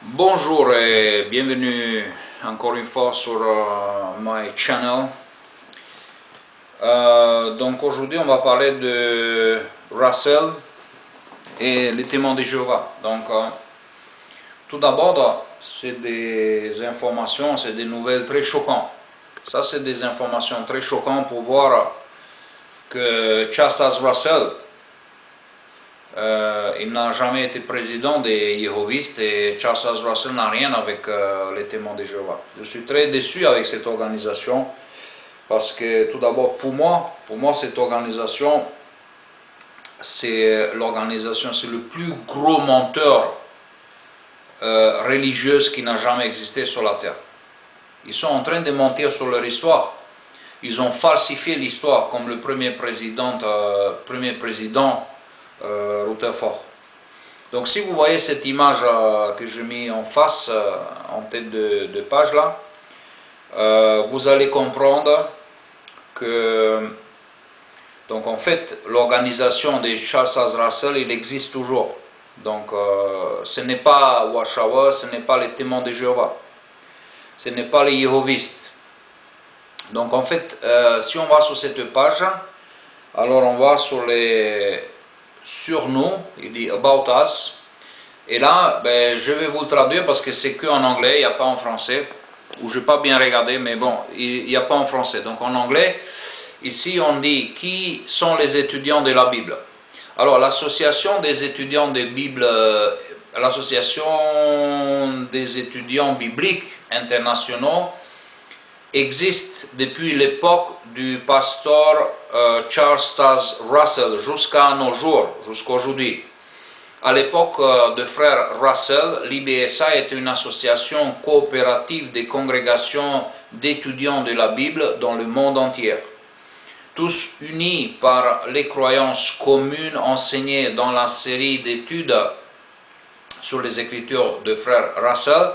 Bonjour et bienvenue encore une fois sur my channel. Donc aujourd'hui on va parler de Russell et les témoins de Jéhovah. Donc tout d'abord c'est des informations, c'est des nouvelles très choquantes. Ça c'est des informations très choquantes pour voir que Charles Russell il n'a jamais été président des Jéhovistes et Charles Russell n'a rien avec les témoins de Jéhovah. Je suis très déçu avec cette organisation parce que tout d'abord pour moi cette organisation c'est le plus gros menteur religieux qui n'a jamais existé sur la terre. Ils sont en train de mentir sur leur histoire. Ils ont falsifié l'histoire comme le premier président Rutherford. Donc si vous voyez cette image que j'ai mis en face, en tête de page là, vous allez comprendre que donc en fait l'organisation de Charles Russell il existe toujours. Donc ce n'est pas Watchtower, ce n'est pas les témoins de Jéhovah, ce n'est pas les Jéhovistes. Donc en fait si on va sur cette page, alors on va sur nous, il dit About Us, et là je vais vous le traduire parce que c'est que en anglais, il n'y a pas en français, ou je n'ai pas bien regardé, mais bon, il n'y a pas en français. Donc en anglais, ici on dit qui sont les étudiants de la Bible. Alors l'association des étudiants de Bible, l'association des étudiants bibliques internationaux existe depuis l'époque du pasteur Charles Russell jusqu'à nos jours, jusqu'à aujourd'hui. À l'époque de frère Russell, l'IBSA était une association coopérative des congrégations d'étudiants de la Bible dans le monde entier. Tous unis par les croyances communes enseignées dans la série d'études sur les Écritures de frère Russell,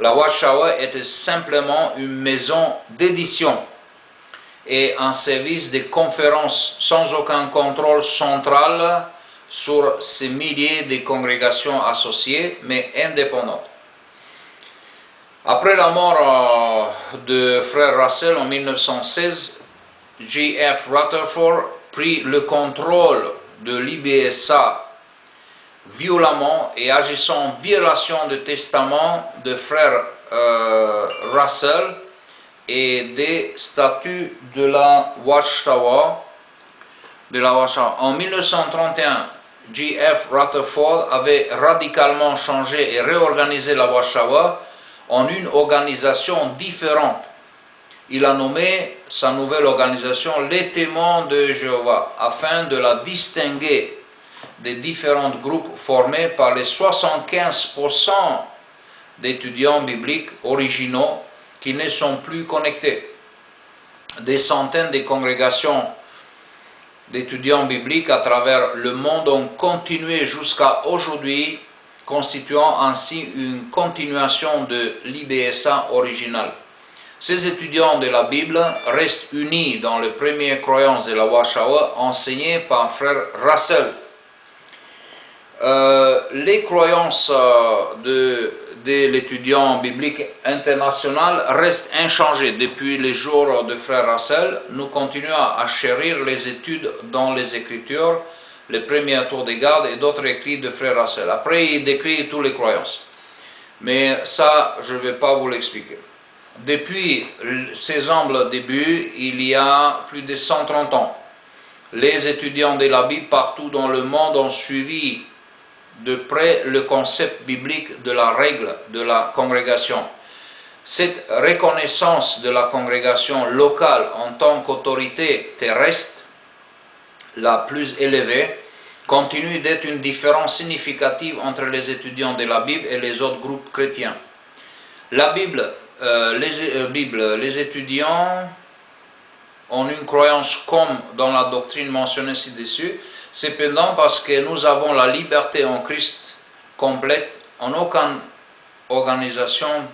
la Watchtower était simplement une maison d'édition et un service de conférences sans aucun contrôle central sur ces milliers de congrégations associées, mais indépendantes. Après la mort de frère Russell en 1916, J.F. Rutherford prit le contrôle de l'IBSA violemment et agissant en violation du testament de frère Russell et des statuts de la Watchtower. En 1931, J.F. Rutherford avait radicalement changé et réorganisé la Watchtower en une organisation différente. Il a nommé sa nouvelle organisation les témoins de Jéhovah afin de la distinguer des différents groupes formés par les 75% d'étudiants bibliques originaux qui ne sont plus connectés. Des centaines de congrégations d'étudiants bibliques à travers le monde ont continué jusqu'à aujourd'hui, constituant ainsi une continuation de l'IBSA original. Ces étudiants de la Bible restent unis dans les premières croyances de la Watchtower enseignées par frère Russell. Les croyances de l'étudiant biblique international restent inchangées. Depuis les jours de frère Russell, nous continuons à chérir les études dans les Écritures, les premiers tours de garde et d'autres écrits de frère Russell. Après, il décrit toutes les croyances. Mais ça, je ne vais pas vous l'expliquer. Depuis ses humbles débuts, il y a plus de 130 ans, les étudiants de la Bible partout dans le monde ont suivi de près le concept biblique de la règle de la congrégation. Cette reconnaissance de la congrégation locale en tant qu'autorité terrestre la plus élevée continue d'être une différence significative entre les étudiants de la Bible et les autres groupes chrétiens. La Bible, les étudiants ont une croyance comme dans la doctrine mentionnée ci-dessus. Cependant, parce que nous avons la liberté en Christ complète, en aucune organisation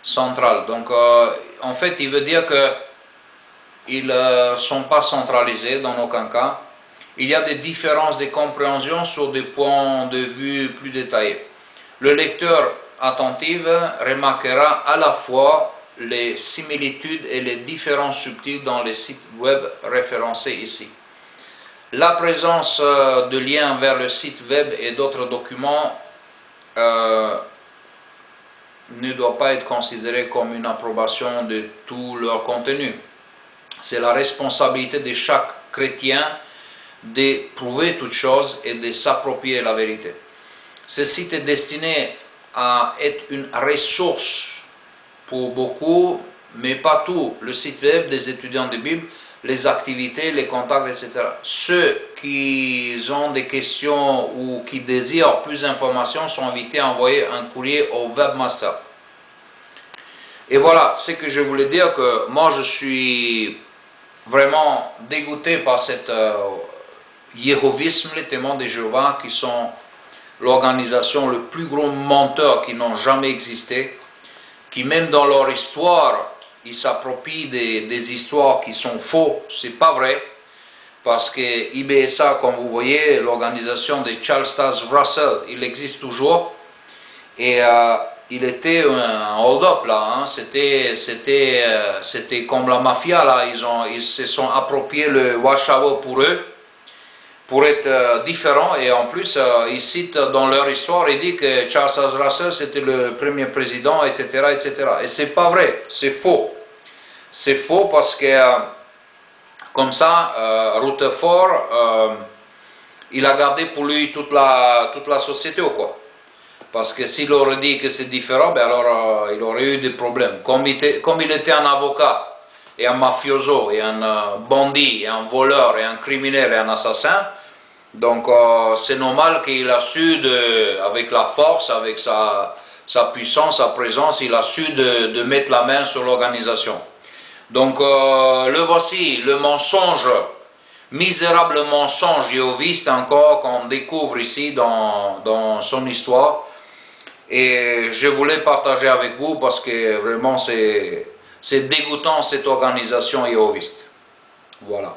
centrale. Donc, en fait, il veut dire qu'ils ne sont pas centralisés dans aucun cas. Il y a des différences de compréhension sur des points de vue plus détaillés. Le lecteur attentive remarquera à la fois les similitudes et les différences subtiles dans les sites web référencés ici. La présence de liens vers le site web et d'autres documents ne doit pas être considérée comme une approbation de tout leur contenu. C'est la responsabilité de chaque chrétien de prouver toute chose et de s'approprier la vérité. Ce site est destiné à être une ressource pour beaucoup, mais pas tout. Le site web des étudiants de Bible, les activités, les contacts, etc. Ceux qui ont des questions ou qui désirent plus d'informations sont invités à envoyer un courrier au webmaster. Et voilà, ce que je voulais dire, que moi je suis vraiment dégoûté par cet yéhovisme, les témoins de Jéhovah, qui sont l'organisation le plus gros menteur qui n'ont jamais existé, qui même dans leur histoire, ils s'approprient des histoires qui sont faux, c'est pas vrai, parce que IBSA, comme vous voyez, l'organisation de Charles Taze Russell, il existe toujours, et il était un hold-up là, hein. C'était comme la mafia là, ils se sont appropriés le Warsaw pour eux, pour être différents, et en plus ils citent dans leur histoire, ils disent que Charles Taze Russell c'était le premier président, etc., etc. Et c'est pas vrai, c'est faux. C'est faux parce que comme ça, Rutherford, il a gardé pour lui toute la société ou quoi. Parce que s'il aurait dit que c'est différent, ben alors il aurait eu des problèmes. Comme il était un avocat, et un mafioso, et un bandit, et un voleur, et un criminel, et un assassin, donc c'est normal qu'il a su, avec la force, avec sa puissance, sa présence, il a su de mettre la main sur l'organisation. Donc le voici, le mensonge, misérable mensonge jéhoviste encore qu'on découvre ici dans son histoire. Et je voulais partager avec vous parce que vraiment c'est dégoûtant cette organisation jéhoviste. Voilà.